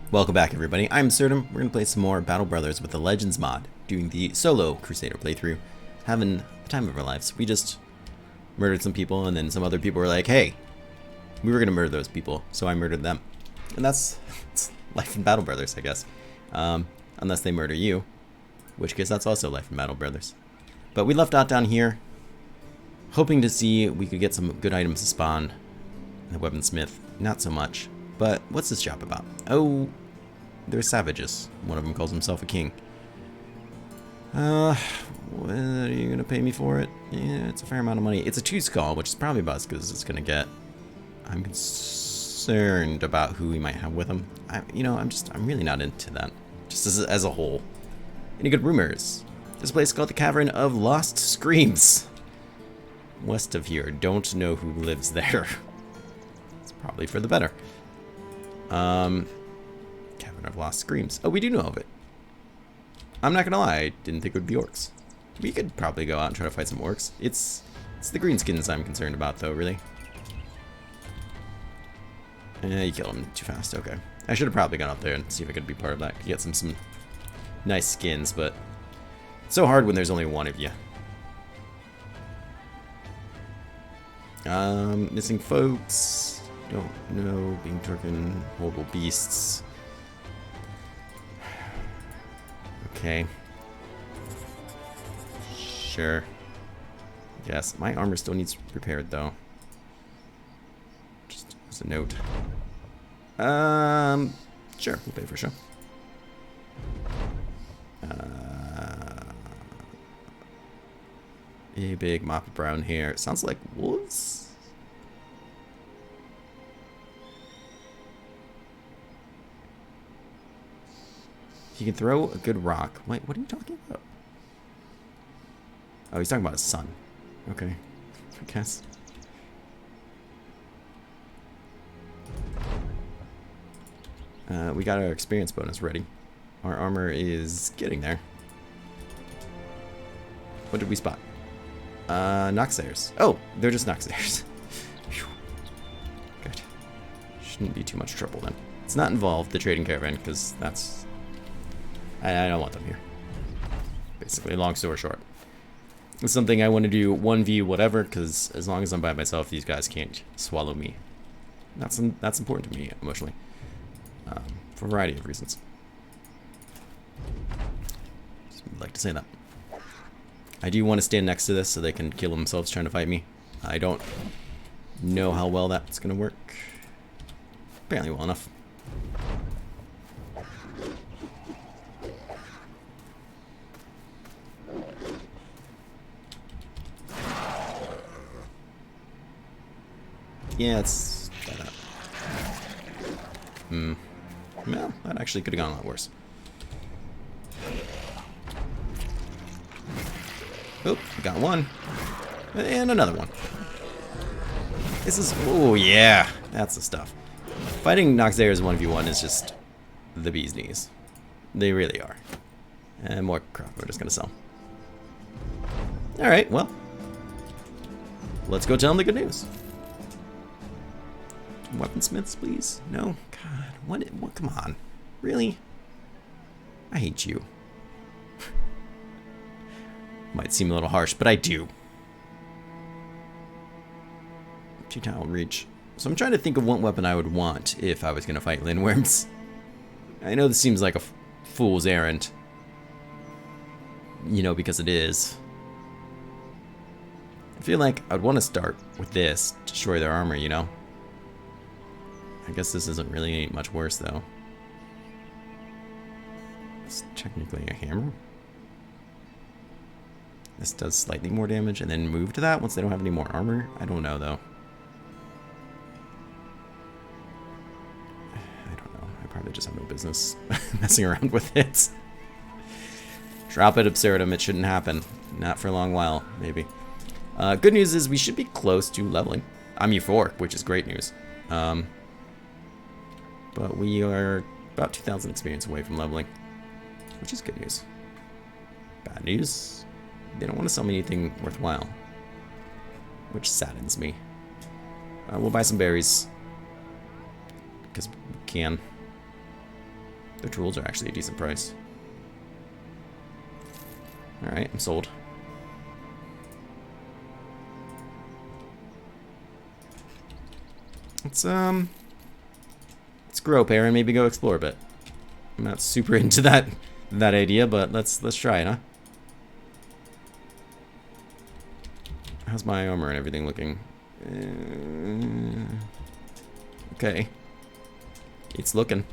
Welcome back, everybody. I'm Absurdum. We're going to play some more Battle Brothers with the Legends mod, doing the solo Crusader playthrough, having the time of our lives. We just murdered some people, and then some other people were like, hey, we were going to murder those people, so I murdered them. And that's life in Battle Brothers, I guess. Unless they murder you, which case that's also life in Battle Brothers. But we left out down here, hoping to see we could get some good items to spawn. The weaponsmith, not so much. But what's this shop about? Oh, they're savages. One of them calls himself a king. What are you gonna pay me for it? Yeah, it's a fair amount of money. It's a 2 skull, which is probably about as good as it's gonna get. I'm concerned about who we might have with him. I'm really not into that. Just as a whole. Any good rumors? This place is called the Cavern of Lost Screams. West of here. Don't know who lives there. It's probably for the better. Cavern of Lost Screams. Oh, we do know of it. I'm not gonna lie, I didn't think it would be orcs. We could probably go out and try to fight some orcs. It's the greenskins I'm concerned about, though, really. You killed him too fast. Okay. I should have probably gone up there and see if I could be part of that. Get some nice skins, but it's so hard when there's only one of you. Missing folks. Don't know. Being drunken. Horrible beasts. Okay. Sure. Yes, my armor still needs repaired, though. Just as a note. Sure, we'll pay for sure. A big mop of brown hair. It sounds like wolves? He can throw a good rock. Wait, what are you talking about? Oh, he's talking about his son. Okay, I guess. We got our experience bonus ready. Our armor is getting there. What did we spot? Noxayers. Oh, they're just Noxayers. Good. Shouldn't be too much trouble then. It's not involved, the trading caravan, because that's... I don't want them here. Basically, long story short. It's something I want to do 1v whatever, because as long as I'm by myself, these guys can't swallow me. That's important to me emotionally. For a variety of reasons. Just would like to say that. I do want to stand next to this so they can kill themselves trying to fight me. I don't know how well that's going to work. Apparently well enough. Yeah, it's that up. Well, that actually could have gone a lot worse. Oh, got one. And another one. This is... Oh, yeah. That's the stuff. Fighting Noxayers 1v1 is just the bee's knees. They really are. And more crap we're just going to sell. Alright, well. Let's go tell them the good news. Weaponsmiths, please? No? God, what? Come on. Really? I hate you. Might seem a little harsh, but I do. Futile reach. So I'm trying to think of what weapon I would want if I was going to fight Lindworms. I know this seems like a fool's errand. You know, because it is. I feel like I'd want to start with this, destroy their armor, you know? I guess this isn't really much worse, though. It's technically a hammer. This does slightly more damage, and then move to that once they don't have any more armor? I don't know, though. I don't know. I probably just have no business messing around with it. Drop it, Absurdum. It shouldn't happen. Not for a long while, maybe. Good news is we should be close to leveling. I'm euphoric, which is great news. But we are about 2,000 experience away from leveling, which is good news. Bad news, they don't want to sell me anything worthwhile, which saddens me. We'll buy some berries, because we can. Their tools are actually a decent price. Alright, I'm sold. Let's grow a pair and maybe go explore a bit. I'm not super into that idea, but let's try it, huh? How's my armor and everything looking? Okay. It's looking.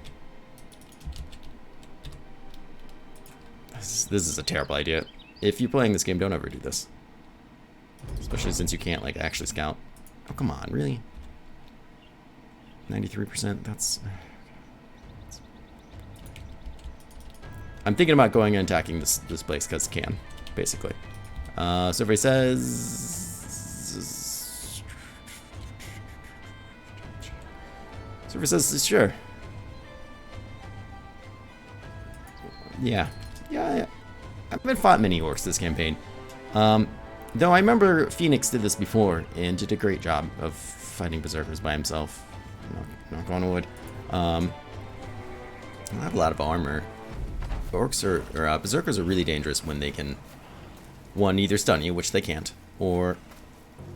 This is a terrible idea. If you're playing this game, don't ever do this. Especially since you can't, like, actually scout. Oh, come on, really? 93%, that's... I'm thinking about going and attacking this place because it can, basically. Survey says... Survey says, sure. Yeah. I haven't fought many orcs this campaign. Though I remember Phoenix did this before and did a great job of fighting berserkers by himself. Knock on wood. I have a lot of armor. Orcs or berserkers are really dangerous when they can, one, either stun you, which they can't, or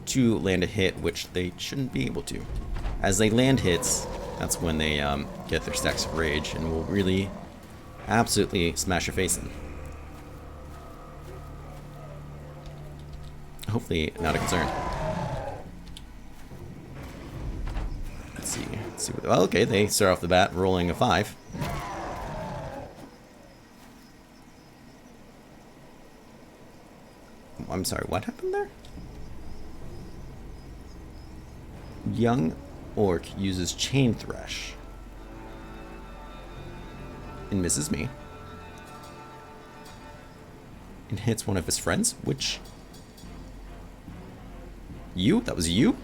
two, land a hit, which they shouldn't be able to. As they land hits, that's when they get their stacks of rage and will really absolutely smash your face in. Hopefully not a concern. Let's see what, well, okay, they start off the bat rolling a 5. I'm sorry, what happened there? Young orc uses chain thresh and misses me and hits one of his friends. Which? You? That was you?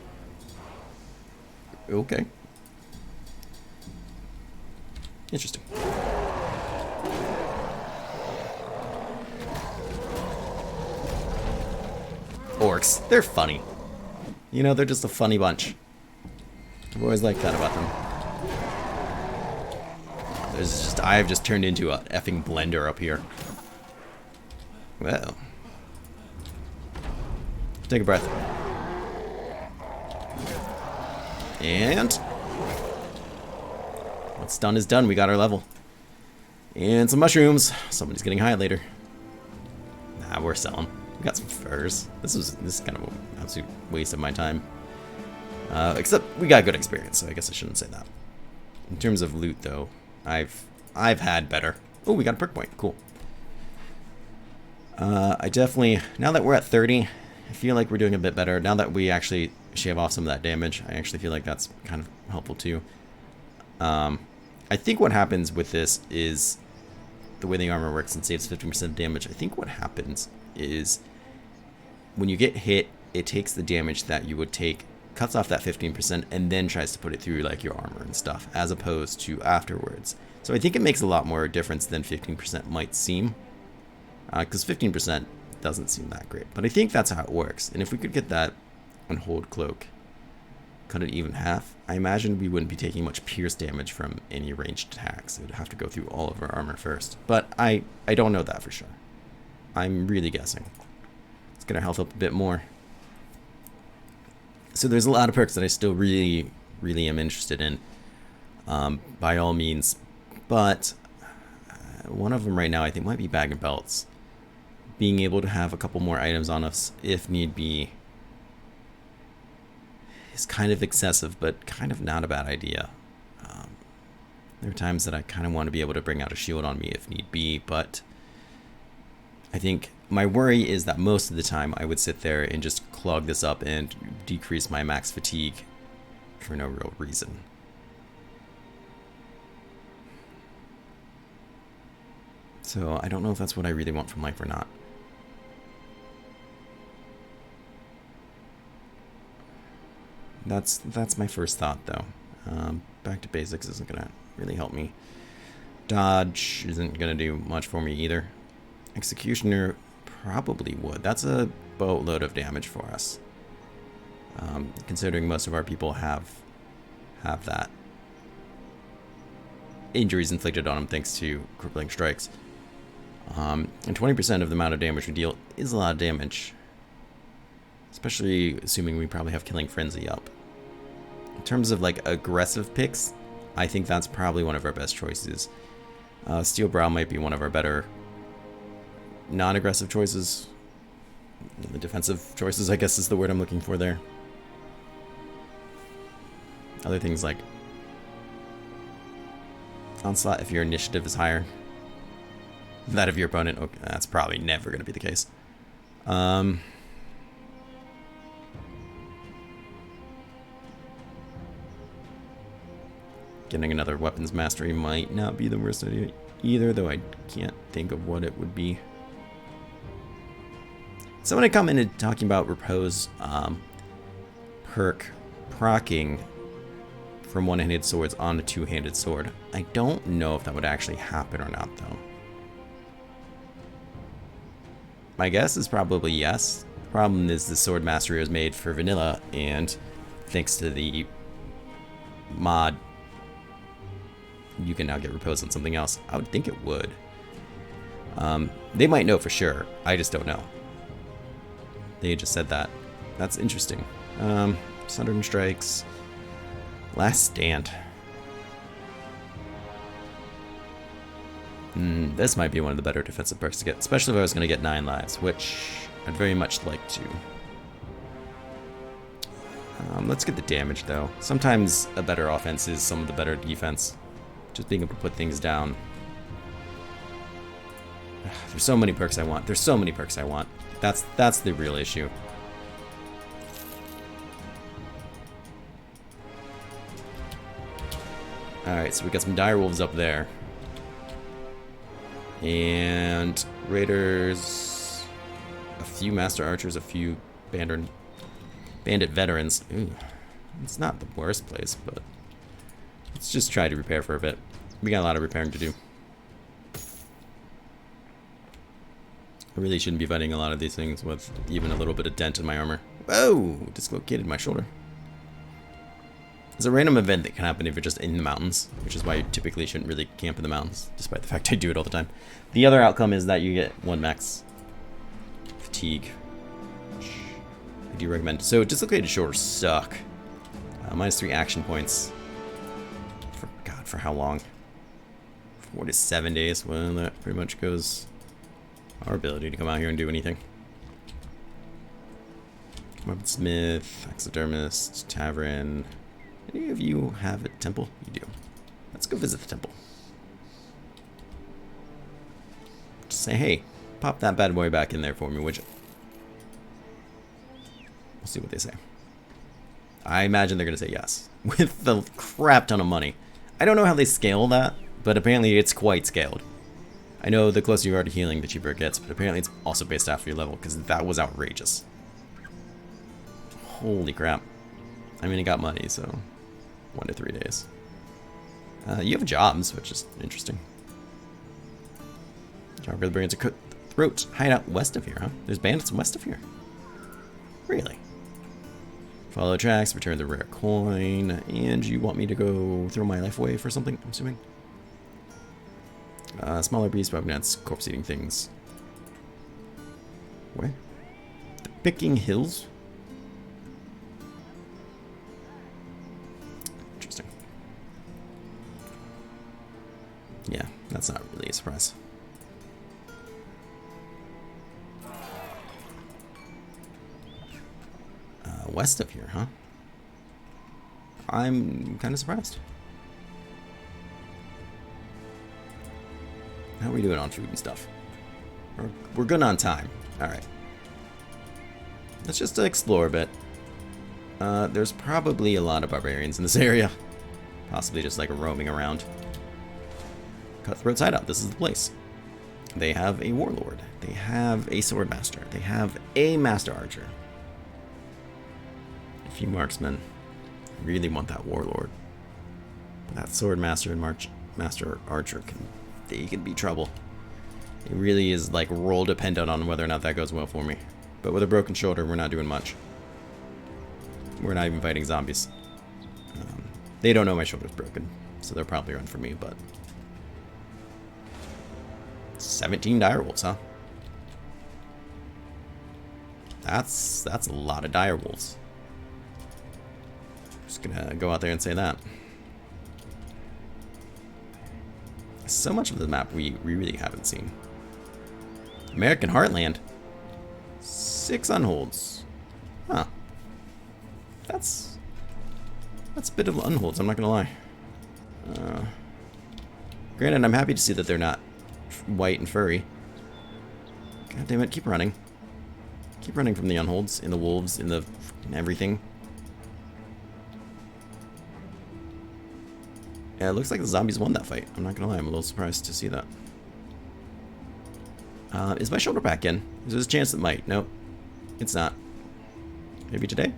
Okay. Interesting. Orcs, they're funny. You know, they're just a funny bunch. I've always liked that about them. I've just turned into a effing blender up here. Well. Take a breath. And what's done is done. We got our level. And some mushrooms. Somebody's getting high later. Nah, we're selling. We got some furs. This is kind of an absolute waste of my time. Except we got good experience, so I guess I shouldn't say that. In terms of loot, though, I've had better. Oh, we got a perk point. Cool. I definitely, now that we're at 30, I feel like we're doing a bit better. Now that we actually shave off some of that damage, I actually feel like that's kind of helpful too. I think what happens with this is the way the armor works and saves 15% damage. I think what happens is when you get hit, it takes the damage that you would take, cuts off that 15%, and then tries to put it through like your armor and stuff, as opposed to afterwards. So I think it makes a lot more difference than 15% might seem, because 15% doesn't seem that great. But I think that's how it works. And if we could get that unhold cloak, cut it even half, I imagine we wouldn't be taking much pierce damage from any ranged attacks. It would have to go through all of our armor first. But I don't know that for sure. I'm really guessing. Let's get our health up a bit more. So there's a lot of perks that I still really am interested in, by all means. But one of them right now I think might be bag and belts. Being able to have a couple more items on us if need be is kind of excessive, but kind of not a bad idea. There are times that I kind of want to be able to bring out a shield on me if need be, but I think my worry is that most of the time I would sit there and just clog this up and decrease my max fatigue for no real reason. So I don't know if that's what I really want from life or not. That's my first thought, though. Back to basics isn't going to really help me. Dodge isn't going to do much for me either. Executioner probably would. That's a boatload of damage for us. Considering most of our people have that. injuries inflicted on him thanks to crippling strikes. And 20% of the amount of damage we deal is a lot of damage. Especially assuming we probably have Killing Frenzy up. In terms of like aggressive picks, I think that's probably one of our best choices. Steel Brow might be one of our better non-aggressive choices. The defensive choices, I guess, is the word I'm looking for there. Other things like Onslaught, if your initiative is higher than that of your opponent. Okay, that's probably never going to be the case. Getting another weapons mastery might not be the worst idea either, though I can't think of what it would be. Someone had commented talking about Repose perk procking from one-handed swords on a two-handed sword. I don't know if that would actually happen or not, though. My guess is probably yes. The problem is the sword mastery was made for vanilla, and thanks to the mod, you can now get Repose on something else. I would think it would. They might know for sure. I just don't know. They just said that. That's interesting. Southern Strikes. Last Stand. This might be one of the better defensive perks to get, especially if I was going to get 9 lives, which I'd very much like to. Let's get the damage, though. Sometimes a better offense is some of the better defense. Just being able to put things down. There's so many perks I want. There's so many perks I want. That's the real issue. Alright, so we got some dire wolves up there. And raiders, a few master archers, a few bandit veterans. Ooh, it's not the worst place, but let's just try to repair for a bit. We got a lot of repairing to do. I really shouldn't be fighting a lot of these things with even a little bit of dent in my armor. Whoa! Dislocated my shoulder. There's a random event that can happen if you're just in the mountains, which is why you typically shouldn't really camp in the mountains, despite the fact I do it all the time. The other outcome is that you get 1 max fatigue, which I do recommend. So dislocated shoulders suck. -3 action points. For how long? 4 to 7 days. Well, that pretty much goes our ability to come out here and do anything. Smith, taxidermist, tavern. Any of you have a temple? You do. Let's go visit the temple. Just say, hey, pop that bad boy back in there for me, would you? We'll see what they say. I imagine they're going to say yes. With the crap ton of money. I don't know how they scale that, but apparently it's quite scaled. I know the closer you are to healing, the cheaper it gets, but apparently it's also based after your level, because that was outrageous. Holy crap. I mean, it got money, so 1 to 3 days. You have jobs, which is interesting. Job for the Brands of Throat hideout west of here, huh? There's bandits west of here. Really? Follow tracks, return the rare coin, and you want me to go throw my life away for something, I'm assuming? Smaller beasts, bobnets, corpse eating things. Where? The Picking Hills? Interesting. Yeah, that's not really a surprise. West of here, huh? I'm kind of surprised. How are we doing on food and stuff? We're good on time. Alright. Let's just explore a bit. There's probably a lot of barbarians in this area. Possibly just like roaming around. Cutthroat's hideout. This is the place. They have a warlord. They have a sword master. They have a master archer. A few marksmen. I really want that warlord. But that sword master and master archer they can be trouble. It really is like role dependent on whether or not that goes well for me. But with a broken shoulder, we're not doing much. We're not even fighting zombies. They don't know my shoulder's broken, so they'll probably run for me, but 17 direwolves, huh? That's a lot of direwolves. Just gonna go out there and say that. So much of the map we really haven't seen. American Heartland. 6 unholds. Huh. That's a bit of unholds, I'm not gonna lie. Granted, I'm happy to see that they're not white and furry. God damn it, keep running. Keep running from the unholds, in the wolves, in the everything. Yeah, it looks like the zombies won that fight. I'm not gonna lie, I'm a little surprised to see that. Is my shoulder back in? There's a chance it might. Nope. It's not. Maybe today?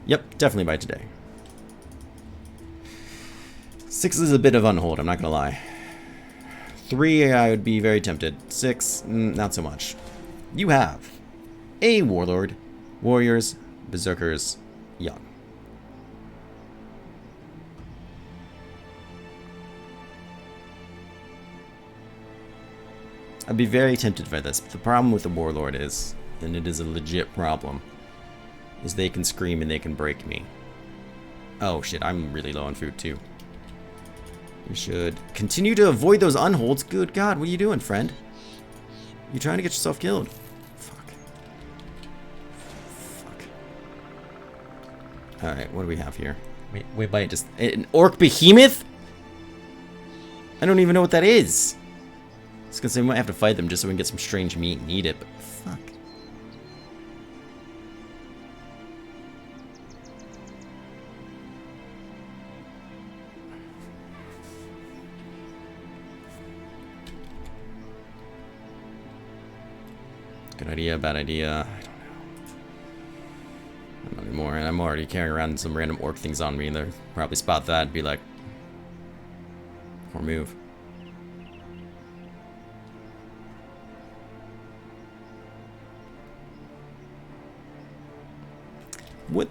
Yep, definitely by today. 6 is a bit of unhold, I'm not gonna lie. 3, I would be very tempted. 6, not so much. You have a warlord, warriors, berserkers, young. I'd be very tempted by this, but the problem with the warlord is, and it is a legit problem, is they can scream and they can break me. Oh shit, I'm really low on food too. You should continue to avoid those unholds. Good God, what are you doing, friend? You trying to get yourself killed? Fuck. Fuck. Alright, what do we have here? Wait, by just an orc behemoth? I don't even know what that is. I was gonna say we might have to fight them just so we can get some strange meat and eat it, but fuck. Good idea, bad idea. I don't know. Not anymore, and I'm already carrying around some random orc things on me, and they'll probably spot that and be like, or move. What?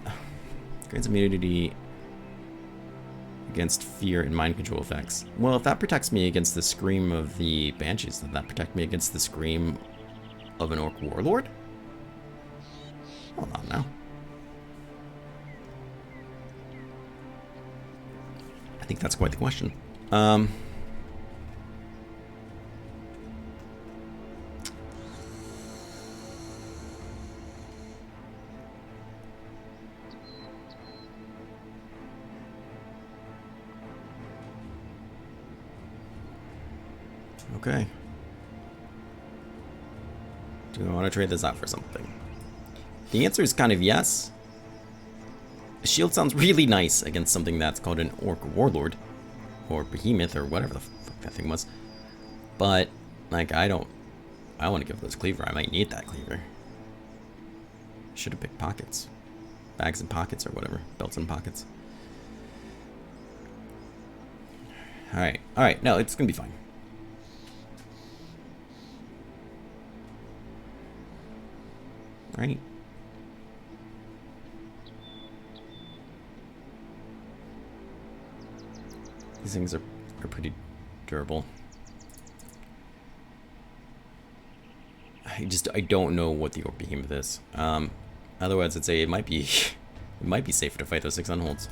Grants immunity against fear and mind control effects. Well, if that protects me against the scream of the banshees, then that protect me against the scream of an orc warlord? Hold on now. I think that's quite the question. Okay. Do I want to trade this out for something? The answer is kind of yes. A shield sounds really nice against something that's called an orc warlord. Or behemoth, or whatever the fuck that thing was. But, like, I want to give this cleaver. I might need that cleaver. Should have picked pockets. Bags and pockets, or whatever. Belts and pockets. Alright, alright. No, it's gonna be fine. Right. These things are pretty durable. I don't know what the orc behemoth is. Otherwise I'd say it might be safer to fight those 6 unholds.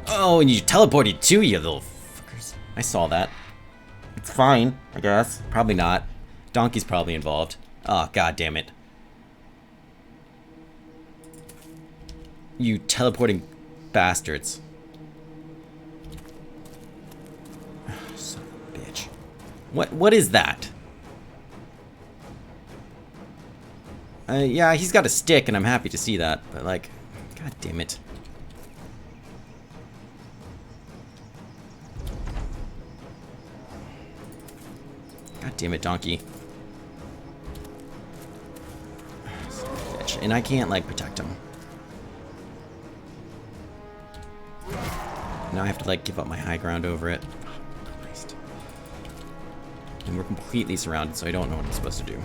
Oh, and you teleported too, you little fuckers. I saw that. It's fine, I guess. Probably not. Donkey's probably involved. Oh, god damn it. You teleporting bastards. Son of a bitch. What is that? Yeah, he's got a stick and I'm happy to see that, but like, god damn it. God damn it, donkey. Son of a bitch. And I can't like protect him. Now I have to like give up my high ground over it. Oh, Christ. And we're completely surrounded, so I don't know what I'm supposed to do.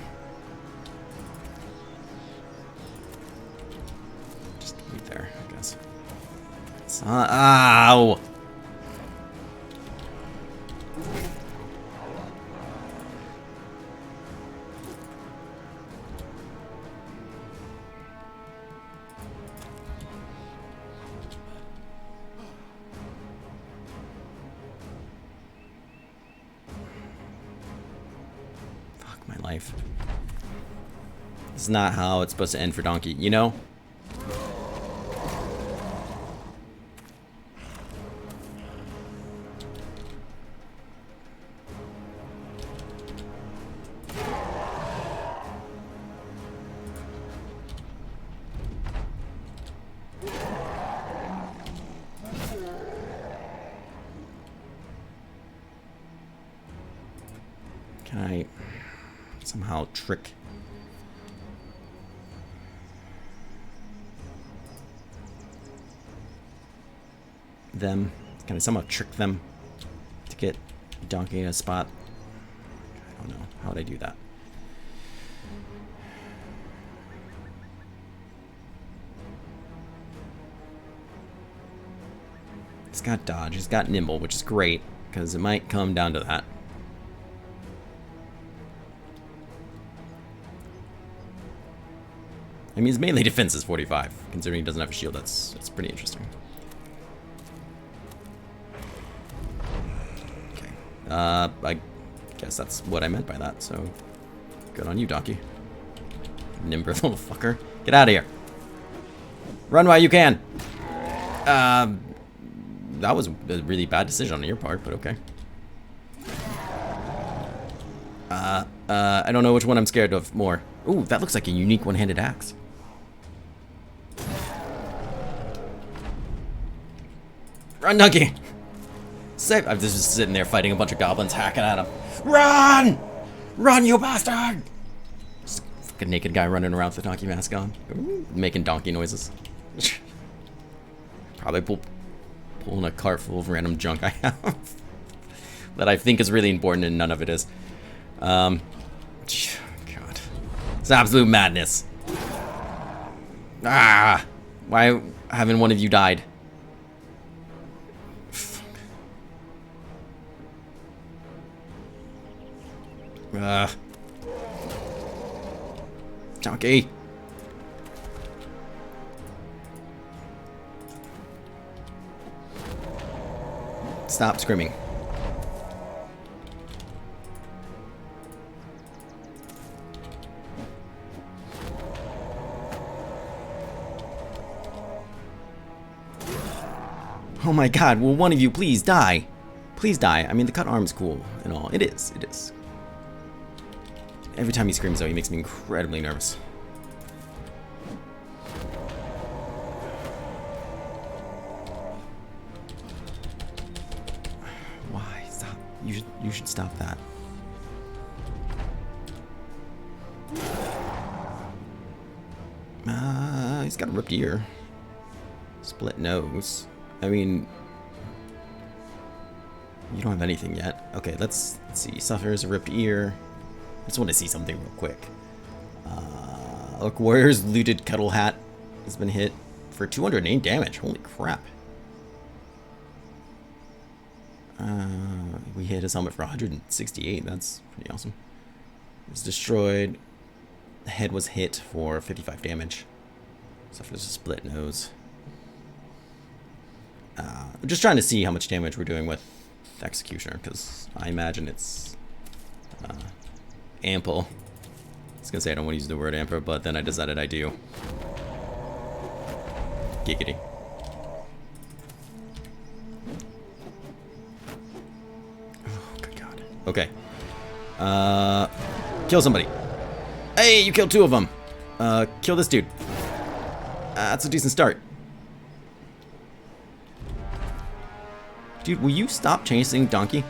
Just wait there, I guess. Ow! life. It's not how it's supposed to end for Donkey, you know? Can I somehow trick them? Can I somehow trick them to get Donkey in a spot? I don't know. How would I do that? He's got dodge. He's got nimble, which is great because it might come down to that. I mean, his melee defense is 45, considering he doesn't have a shield. That's pretty interesting. Okay. I guess that's what I meant by that, so good on you, Donkey. Nimber little fucker. Get out of here. Run while you can. That was a really bad decision on your part, but okay. I don't know which one I'm scared of more. Ooh, that looks like a unique one-handed axe. Run, Donkey! Save! I'm just sitting there fighting a bunch of goblins, hacking at him. Run! Run, you bastard! Just a fucking naked guy running around with the donkey mask on, making donkey noises. Probably pulling a cart full of random junk I have that I think is really important, and none of it is. God, it's absolute madness. Ah, why haven't one of you died? Donkey. Stop screaming. Oh my god, will one of you please die? Please die. I mean, the cut arm's cool and all. It is. It is. Every time he screams, though, he makes me incredibly nervous. Why? Stop. You should stop that. He's got a ripped ear. Split nose. I mean, you don't have anything yet. Okay, let's see. Suffers a ripped ear. I just want to see something real quick. Look, Warrior's looted kettle hat has been hit for 208 damage. Holy crap. We hit his helmet for 168. That's pretty awesome. It's destroyed. The head was hit for 55 damage. Suffers a split nose. I'm just trying to see how much damage we're doing with Executioner, because I imagine it's ample. I was gonna say I don't want to use the word ample, but then I decided I do. Giggity. Oh, good god. Okay. Kill somebody. Hey, you killed 2 of them. Kill this dude. That's a decent start. Dude, will you stop chasing Donkey?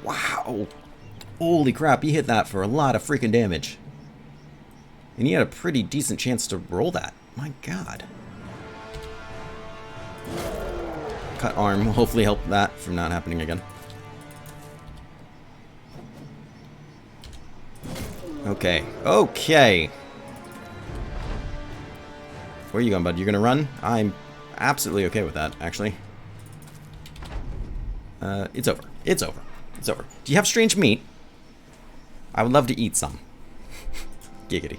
Wow. Holy crap, he hit that for a lot of freaking damage. And he had a pretty decent chance to roll that. My god. Cut arm will hopefully help that from not happening again. Okay. Okay. Where are you going, bud? You're gonna run? I'm absolutely okay with that, actually. It's over. It's over. It's over. Do you have strange meat? I would love to eat some. Giggity.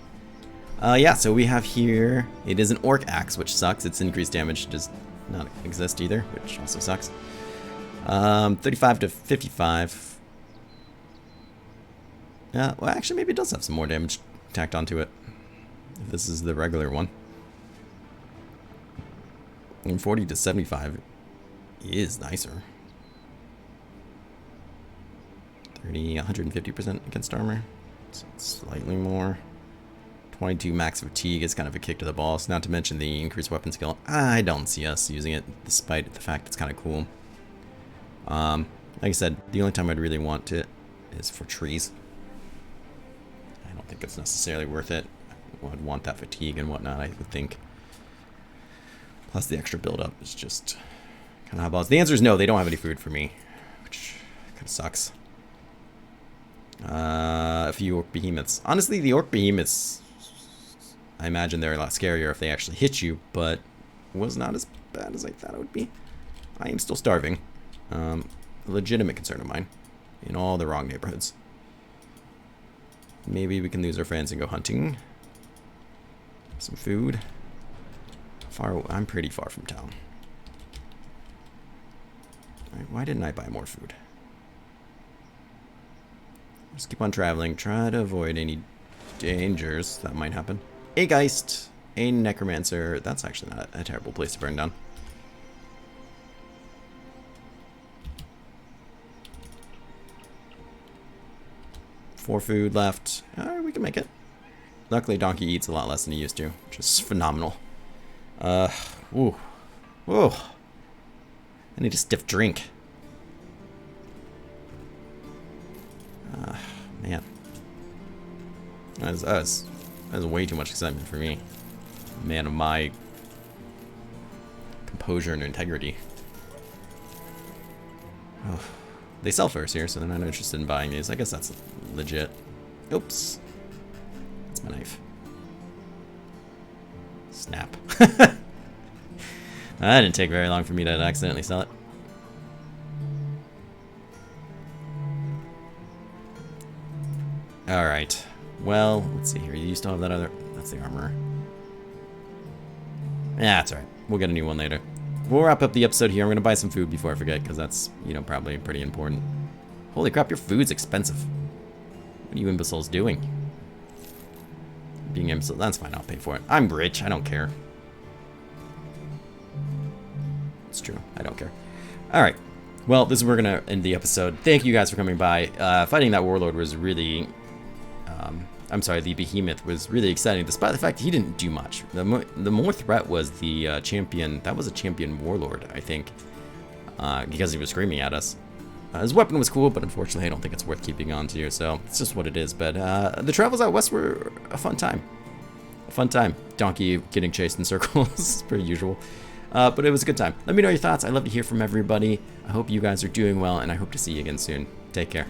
Yeah, so we have here, it is an orc axe, which sucks. Its increased damage does not exist either, which also sucks. 35 to 55. Yeah, well, actually, maybe it does have some more damage tacked onto it. If this is the regular one. And 40 to 75 is nicer. 30, 150% against armor. So it's slightly more. 22 max fatigue is kind of a kick to the balls. Not to mention the increased weapon skill. I don't see us using it, despite the fact it's kind of cool. Like I said, the only time I'd really want it is for trees. I don't think it's necessarily worth it. I'd want that fatigue and whatnot, I would think. Plus the extra build-up is just kind of hotballs. The answer is no, they don't have any food for me, which kind of sucks. A few orc behemoths. Honestly, the orc behemoths, I imagine they're a lot scarier if they actually hit you, but it was not as bad as I thought it would be. I am still starving. A legitimate concern of mine. In all the wrong neighborhoods. Maybe we can lose our friends and go hunting. Some food. I'm pretty far from town. Alright, why didn't I buy more food? Just keep on traveling. Try to avoid any dangers that might happen. A Geist, a Necromancer. That's actually not a terrible place to burn down. Four food left. We can make it. Luckily, Donkey eats a lot less than he used to, which is phenomenal. Ooh. Whoa. I need a stiff drink. Man. That was way too much excitement for me. Man of my composure and integrity. Oh. They sell first here, so they're not interested in buying these. I guess that's legit. Oops. That's my knife. Snap. That didn't take very long for me to accidentally sell it. Alright. Well, let's see here. You still have that other... That's the armor. Yeah, that's alright. We'll get a new one later. We'll wrap up the episode here. I'm going to buy some food before I forget, because that's, you know, probably pretty important. Holy crap, your food's expensive. What are you imbeciles doing? Being imbecile, that's fine, I'll pay for it. I'm rich, I don't care. It's true, I don't care. Alright, well, this is where we're going to end the episode. Thank you guys for coming by. Fighting that warlord was really... I'm sorry, the behemoth was really exciting, despite the fact he didn't do much. The more threat was the champion. That was a champion warlord, I think, because he was screaming at us. His weapon was cool, but unfortunately I don't think it's worth keeping on to, so it's just what it is. But the travels out west were a fun time. A fun time. Donkey getting chased in circles, per usual. But it was a good time. Let me know your thoughts. I'd love to hear from everybody. I hope you guys are doing well, and I hope to see you again soon. Take care.